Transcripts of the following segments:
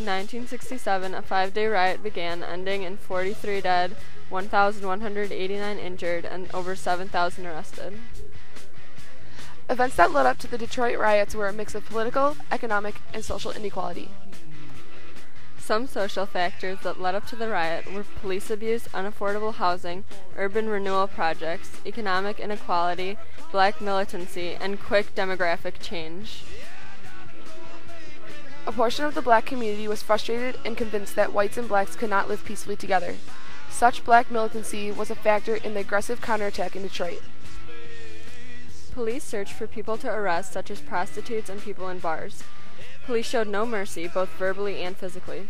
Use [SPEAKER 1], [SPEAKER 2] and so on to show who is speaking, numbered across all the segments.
[SPEAKER 1] In 1967, a 5-day riot began, ending in 43 dead, 1,189 injured, and over 7,000 arrested.
[SPEAKER 2] Events that led up to the Detroit riots were a mix of political, economic, and social inequality.
[SPEAKER 1] Some social factors that led up to the riot were police abuse, unaffordable housing, urban renewal projects, economic inequality, black militancy, and quick demographic change.
[SPEAKER 2] A portion of the black community was frustrated and convinced that whites and blacks could not live peacefully together. Such black militancy was a factor in the aggressive counterattack in Detroit.
[SPEAKER 1] Police searched for people to arrest, such as prostitutes and people in bars. Police showed no mercy, both verbally and physically.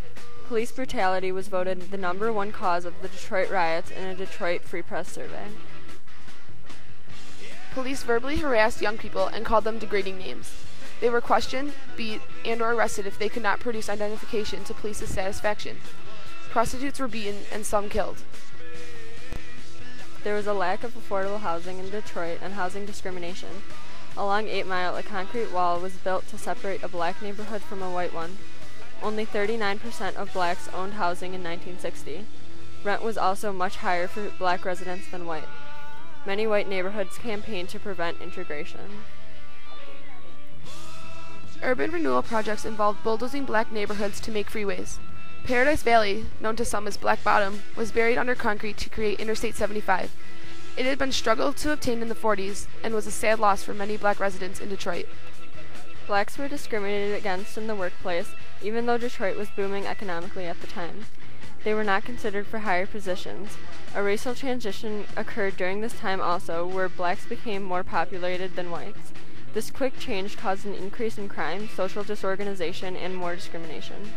[SPEAKER 1] Police brutality was voted the #1 cause of the Detroit riots in a Detroit Free Press survey.
[SPEAKER 2] Police verbally harassed young people and called them degrading names. They were questioned, beat, and/or arrested if they could not produce identification to police's satisfaction. Prostitutes were beaten and some killed.
[SPEAKER 1] There was a lack of affordable housing in Detroit and housing discrimination. Along 8 Mile, a concrete wall was built to separate a black neighborhood from a white one. Only 39% of blacks owned housing in 1960. Rent was also much higher for black residents than white. Many white neighborhoods campaigned to prevent integration.
[SPEAKER 2] Urban renewal projects involved bulldozing black neighborhoods to make freeways. Paradise Valley, known to some as Black Bottom, was buried under concrete to create Interstate 75. It had been struggled to obtain in the 40s and was a sad loss for many black residents in Detroit.
[SPEAKER 1] Blacks were discriminated against in the workplace, even though Detroit was booming economically at the time. They were not considered for higher positions. A racial transition occurred during this time also, where blacks became more populated than whites. This quick change caused an increase in crime, social disorganization, and more discrimination.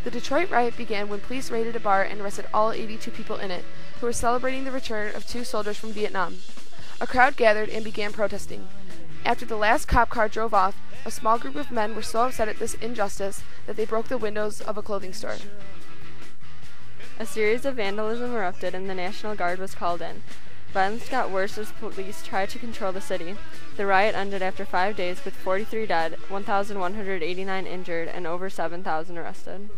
[SPEAKER 2] The Detroit riot began when police raided a bar and arrested all 82 people in it, who were celebrating the return of 2 soldiers from Vietnam. A crowd gathered and began protesting. After the last cop car drove off, a small group of men were so upset at this injustice that they broke the windows of a clothing store.
[SPEAKER 1] A series of vandalism erupted and the National Guard was called in. Violence got worse as police tried to control the city. The riot ended after 5 days with 43 dead, 1,189 injured, and over 7,000 arrested.